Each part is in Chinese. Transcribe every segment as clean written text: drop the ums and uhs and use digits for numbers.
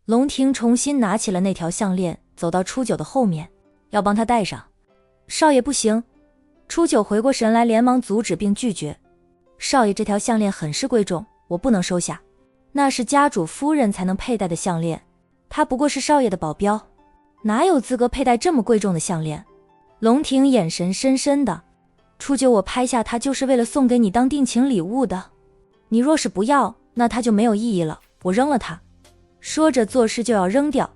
龙婷重新拿起了那条项链，走到初九的后面，要帮他戴上。少爷不行。初九回过神来，连忙阻止并拒绝。少爷，这条项链很是贵重，我不能收下。那是家主夫人才能佩戴的项链，她不过是少爷的保镖，哪有资格佩戴这么贵重的项链？龙婷眼神深深的。初九，我拍下它就是为了送给你当定情礼物的，你若是不要，那它就没有意义了，我扔了它。说着做事就要扔掉。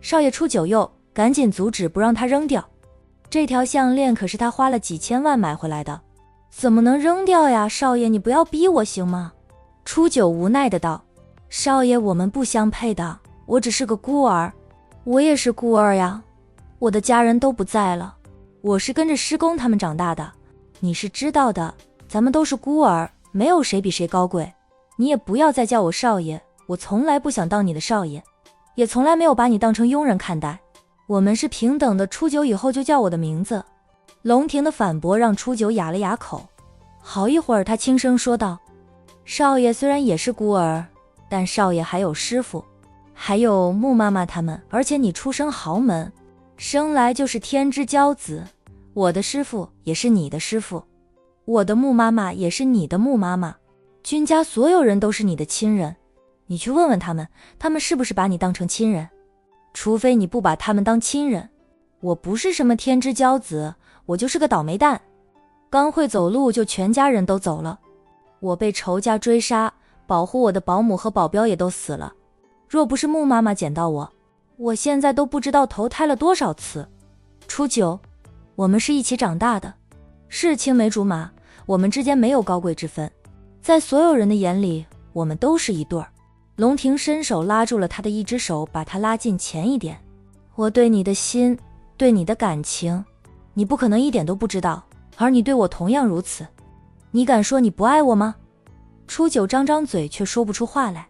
少爷，初九又赶紧阻止，不让他扔掉。这条项链可是他花了几千万买回来的，怎么能扔掉呀？少爷，你不要逼我行吗？初九无奈的道。少爷，我们不相配的，我只是个孤儿。我也是孤儿呀，我的家人都不在了，我是跟着师公他们长大的，你是知道的，咱们都是孤儿，没有谁比谁高贵。你也不要再叫我少爷，我从来不想当你的少爷，也从来没有把你当成佣人看待，我们是平等的，初九以后就叫我的名字。龙婷的反驳让初九哑了哑口，好一会儿他轻声说道，少爷虽然也是孤儿，但少爷还有师父，还有穆妈妈他们，而且你出生豪门，生来就是天之骄子，我的师父也是你的师父，我的穆妈妈也是你的穆妈妈，君家所有人都是你的亲人，你去问问他们，他们是不是把你当成亲人？除非你不把他们当亲人。我不是什么天之骄子，我就是个倒霉蛋，刚会走路就全家人都走了，我被仇家追杀，保护我的保姆和保镖也都死了，若不是穆妈妈捡到我，我现在都不知道投胎了多少次。初九，我们是一起长大的，是青梅竹马，我们之间没有高贵之分，在所有人的眼里，我们都是一对儿。龙婷伸手拉住了他的一只手，把他拉近前一点。我对你的心，对你的感情，你不可能一点都不知道，而你对我同样如此。你敢说你不爱我吗？初九张张嘴却说不出话来。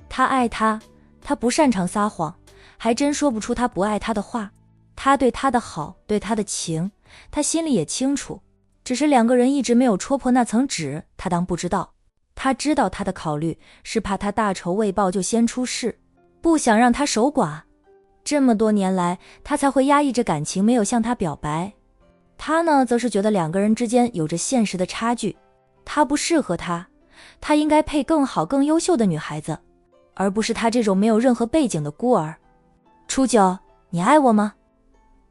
他爱他，他不擅长撒谎，还真说不出他不爱他的话。他对他的好，对他的情，他心里也清楚，只是两个人一直没有戳破那层纸，他当不知道。他知道他的考虑是怕他大仇未报就先出事，不想让他守寡。这么多年来，他才会压抑着感情，没有向他表白。他呢，则是觉得两个人之间有着现实的差距，他不适合他，他应该配更好更优秀的女孩子，而不是他这种没有任何背景的孤儿。初九，你爱我吗？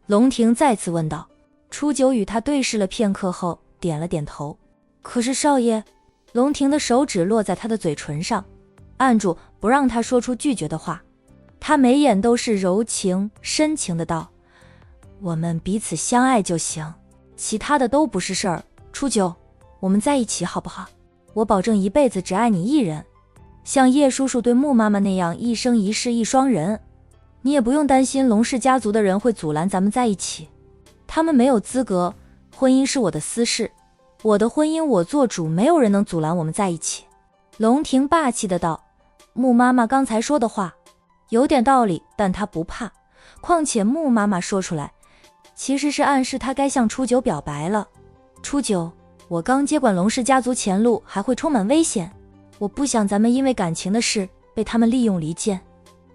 龙婷再次问道。初九与他对视了片刻后，点了点头。可是少爷，龙婷的手指落在他的嘴唇上，按住不让他说出拒绝的话。他眉眼都是柔情深情的道，我们彼此相爱就行，其他的都不是事儿。初九，我们在一起好不好？我保证一辈子只爱你一人，像叶叔叔对穆妈妈那样一生一世一双人。你也不用担心龙氏家族的人会阻拦咱们在一起，他们没有资格，婚姻是我的私事，我的婚姻我做主，没有人能阻拦我们在一起。龙婷霸气的道。穆妈妈刚才说的话有点道理，但她不怕，况且穆妈妈说出来其实是暗示她该向初九表白了。初九，我刚接管龙氏家族，前路还会充满危险，我不想咱们因为感情的事被他们利用离间，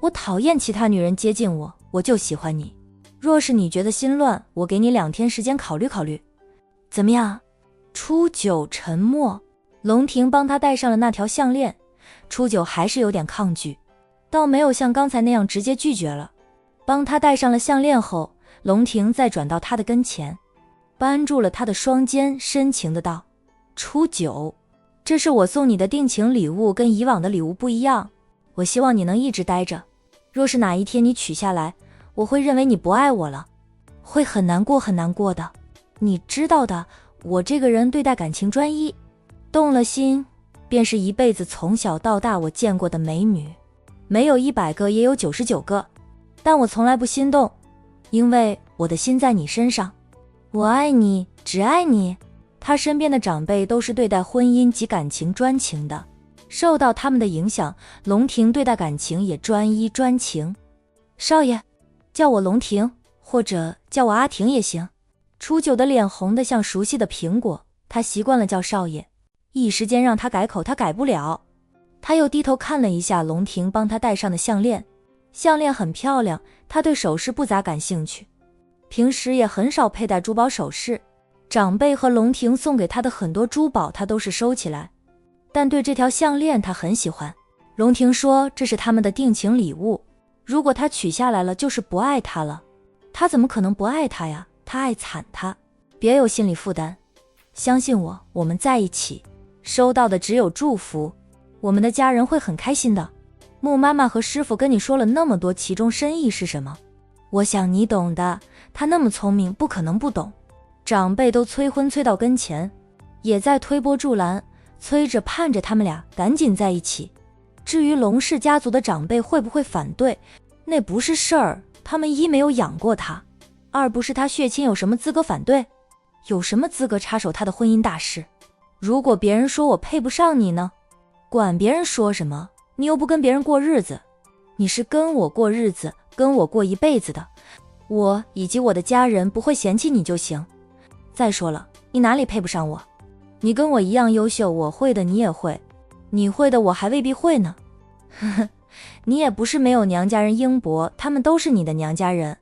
我讨厌其他女人接近我，我就喜欢你，若是你觉得心乱，我给你2天时间考虑考虑，怎么样？初九沉默。龙婷帮他戴上了那条项链，初九还是有点抗拒，倒没有像刚才那样直接拒绝了。帮他戴上了项链后，龙婷再转到他的跟前，扳住了他的双肩，深情的道，初九，这是我送你的定情礼物，跟以往的礼物不一样，我希望你能一直待着，若是哪一天你取下来，我会认为你不爱我了，会很难过很难过的，你知道的，我这个人对待感情专一，动了心便是一辈子，从小到大我见过的美女没有100个也有99个，但我从来不心动，因为我的心在你身上，我爱你，只爱你。他身边的长辈都是对待婚姻及感情专情的，受到他们的影响，龙婷对待感情也专一专情。少爷，叫我龙婷，或者叫我阿婷也行。初九的脸红得像熟悉的苹果，他习惯了叫少爷，一时间让他改口他改不了。他又低头看了一下龙婷帮他戴上的项链，项链很漂亮，他对首饰不咋感兴趣，平时也很少佩戴珠宝首饰。长辈和龙庭送给他的很多珠宝他都是收起来，但对这条项链他很喜欢。龙庭说这是他们的定情礼物，如果他取下来了就是不爱他了。他怎么可能不爱他呀？他爱惨他。别有心理负担，相信我，我们在一起，收到的只有祝福，我们的家人会很开心的。穆妈妈和师傅跟你说了那么多，其中深意是什么？我想你懂的，他那么聪明，不可能不懂。长辈都催婚催到跟前，也在推波助澜，催着盼着他们俩赶紧在一起。至于龙氏家族的长辈会不会反对，那不是事儿，他们一没有养过他，二不是他血亲，有什么资格反对？有什么资格插手他的婚姻大事？如果别人说我配不上你呢？管别人说什么，你又不跟别人过日子，你是跟我过日子，跟我过一辈子的，我以及我的家人不会嫌弃你就行。再说了，你哪里配不上我？你跟我一样优秀，我会的你也会，你会的我还未必会呢。呵呵，你也不是没有娘家人英伯，他们都是你的娘家人。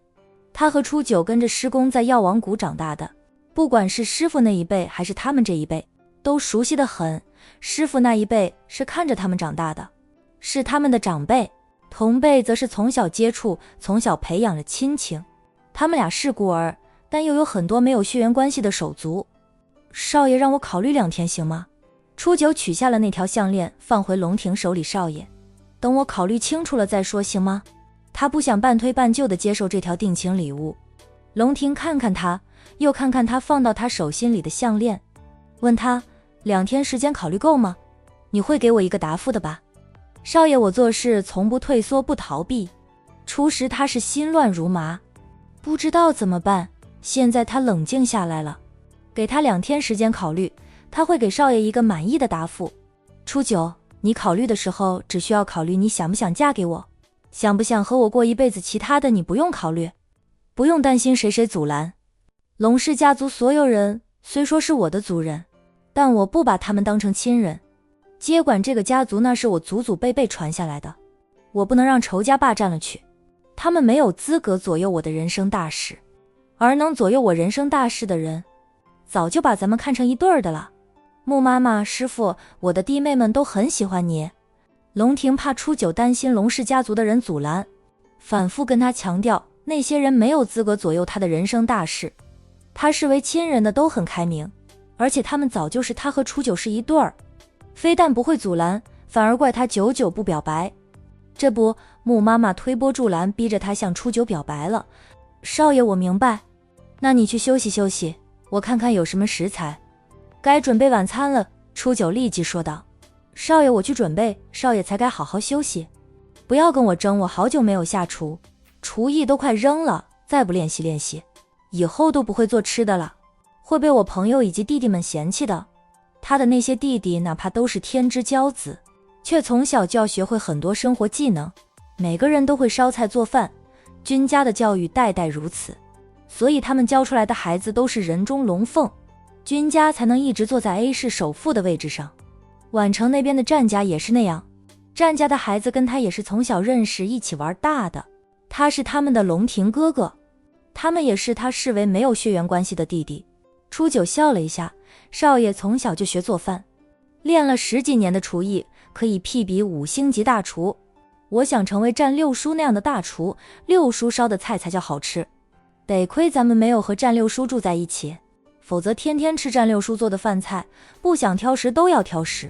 他和初九跟着师公在药王谷长大的，不管是师傅那一辈还是他们这一辈，都熟悉得很。师傅那一辈是看着他们长大的，是他们的长辈，同辈则是从小接触，从小培养了亲情。他们俩是孤儿，但又有很多没有血缘关系的手足。少爷让我考虑2天行吗？初九取下了那条项链，放回龙庭手里。少爷，等我考虑清楚了再说行吗？他不想半推半就地接受这条定情礼物。龙庭看看他，又看看他放到他手心里的项链，问他2天时间考虑够吗？你会给我一个答复的吧？少爷，我做事从不退缩不逃避。初时他是心乱如麻，不知道怎么办，现在他冷静下来了，给他2天时间考虑，他会给少爷一个满意的答复。初九，你考虑的时候只需要考虑你想不想嫁给我，想不想和我过一辈子，其他的你不用考虑，不用担心谁阻拦。龙氏家族所有人虽说是我的族人，但我不把他们当成亲人，接管这个家族那是我祖祖辈辈传下来的，我不能让仇家霸占了去，他们没有资格左右我的人生大事，而能左右我人生大事的人，早就把咱们看成一对儿的了。穆妈妈、师傅，我的弟妹们都很喜欢你。龙庭怕初九担心龙氏家族的人阻拦，反复跟他强调，那些人没有资格左右他的人生大事，他视为亲人的都很开明，而且他们早就是他和初九是一对儿，非但不会阻拦，反而怪他久久不表白。这不，穆妈妈推波助澜，逼着他向初九表白了。少爷，我明白，那你去休息休息，我看看有什么食材。该准备晚餐了，初九立即说道。少爷，我去准备，少爷才该好好休息，不要跟我争，我好久没有下厨，厨艺都快扔了，再不练习练习，以后都不会做吃的了，会被我朋友以及弟弟们嫌弃的。他的那些弟弟哪怕都是天之骄子，却从小就要学会很多生活技能，每个人都会烧菜做饭，君家的教育代代如此，所以他们教出来的孩子都是人中龙凤，君家才能一直坐在 A 市首富的位置上。宛城那边的战家也是那样，战家的孩子跟他也是从小认识，一起玩大的，他是他们的龙庭哥哥，他们也是他视为没有血缘关系的弟弟。初九笑了一下，少爷从小就学做饭，练了10几年的厨艺，可以媲比5星级大厨。我想成为战六叔那样的大厨，六叔烧的菜才叫好吃。得亏咱们没有和战六叔住在一起，否则天天吃战六叔做的饭菜，不想挑食都要挑食。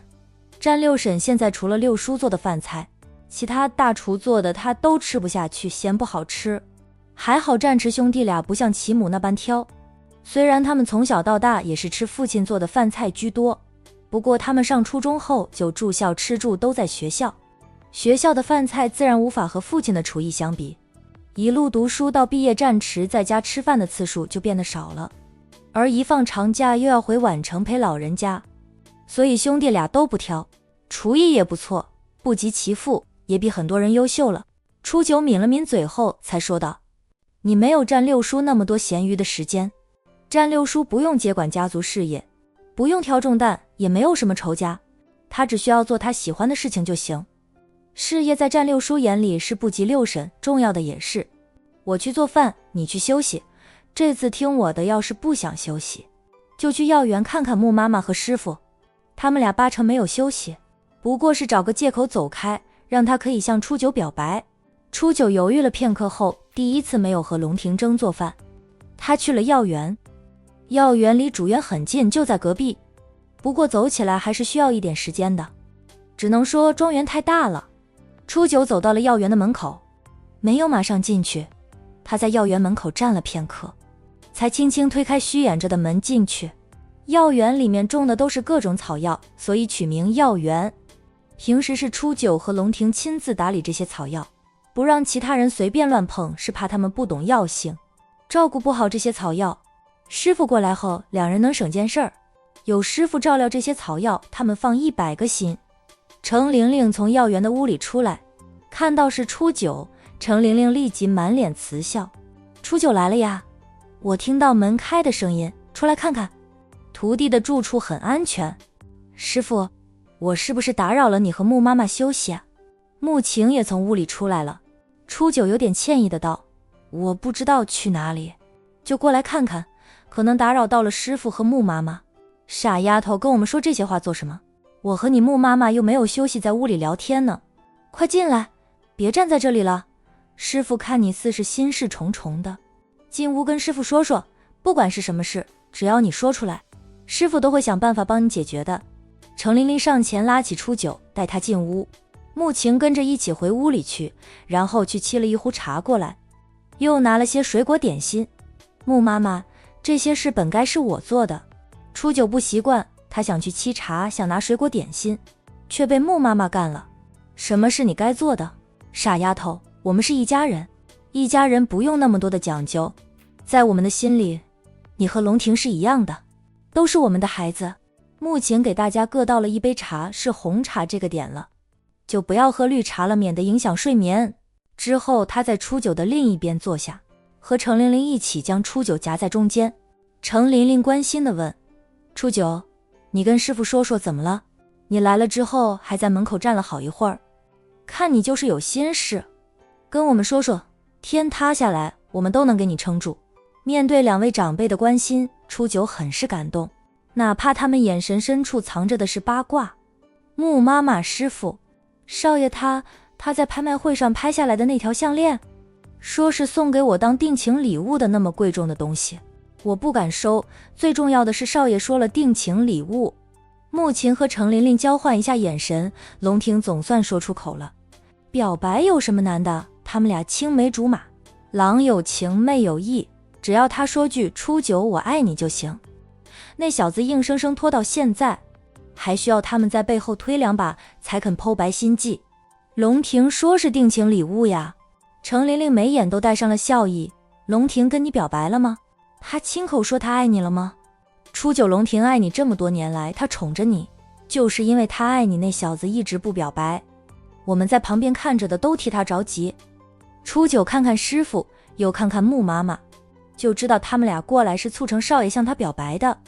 战六婶现在除了六叔做的饭菜，其他大厨做的他都吃不下去，嫌不好吃。还好战池兄弟俩不像其母那般挑，虽然他们从小到大也是吃父亲做的饭菜居多，不过他们上初中后就住校吃住都在学校，学校的饭菜自然无法和父亲的厨艺相比，一路读书到毕业，战池在家吃饭的次数就变得少了，而一放长假又要回宛城陪老人家，所以兄弟俩都不挑，厨艺也不错，不及其父，也比很多人优秀了。初九抿了抿嘴后才说道，你没有战六叔那么多闲余的时间，战六叔不用接管家族事业，不用挑重担，也没有什么仇家，他只需要做他喜欢的事情就行。事业在战六叔眼里是不及六婶，重要的也是。我去做饭，你去休息。这次听我的，要是不想休息，就去药园看看穆妈妈和师傅。他们俩八成没有休息，不过是找个借口走开，让他可以向初九表白。初九犹豫了片刻后，第一次没有和龙庭争做饭。他去了药园，药园离主院很近，就在隔壁，不过走起来还是需要一点时间的。只能说庄园太大了。初九走到了药园的门口，没有马上进去，他在药园门口站了片刻，才轻轻推开虚掩着的门进去。药园里面种的都是各种草药，所以取名药园。平时是初九和龙庭亲自打理这些草药，不让其他人随便乱碰，是怕他们不懂药性，照顾不好这些草药。师傅过来后，两人能省件事儿，有师傅照料这些草药，他们放100个心。程玲玲从药园的屋里出来，看到是初九，程玲玲立即满脸慈笑。初九来了呀，我听到门开的声音，出来看看。徒弟的住处很安全。师傅，我是不是打扰了你和穆妈妈休息啊？穆晴也从屋里出来了。初九有点歉意的道，我不知道去哪里，就过来看看，可能打扰到了师傅和穆妈妈。傻丫头，跟我们说这些话做什么？我和你穆妈妈又没有休息，在屋里聊天呢。快进来，别站在这里了。师傅看你似是心事重重的，进屋跟师傅说说，不管是什么事，只要你说出来，师傅都会想办法帮你解决的。程琳琳上前拉起初九，带他进屋。穆晴跟着一起回屋里去，然后去沏了一壶茶过来，又拿了些水果点心。穆妈妈，这些事本该是我做的。初九不习惯，他想去沏茶，想拿水果点心，却被穆妈妈干了。什么是你该做的？傻丫头，我们是一家人，一家人不用那么多的讲究。在我们的心里，你和龙庭是一样的，都是我们的孩子。穆晴给大家各倒了一杯茶，是红茶，这个点了，就不要喝绿茶了，免得影响睡眠。之后他在初九的另一边坐下，和程琳琳一起将初九夹在中间。程琳琳关心地问，初九，你跟师傅说说怎么了？你来了之后还在门口站了好一会儿，看你就是有心事，跟我们说说，天塌下来我们都能给你撑住。面对两位长辈的关心，初九很是感动，哪怕他们眼神深处藏着的是八卦。穆妈妈，师傅，少爷他在拍卖会上拍下来的那条项链，说是送给我当定情礼物的，那么贵重的东西我不敢收，最重要的是少爷说了定情礼物。穆晴和程琳琳交换一下眼神，龙庭总算说出口了，表白有什么难的？他们俩青梅竹马，郎有情妹有意，只要他说句初九我爱你就行。那小子硬生生拖到现在，还需要他们在背后推两把才肯剖白心计。龙庭说是定情礼物呀。程琳琳眉眼都带上了笑意，龙庭跟你表白了吗？他亲口说他爱你了吗？初九，龙庭爱你这么多年来，他宠着你，就是因为他爱你，那小子一直不表白，我们在旁边看着的都替他着急。初九看看师傅，又看看穆妈妈，就知道他们俩过来是促成少爷向他表白的。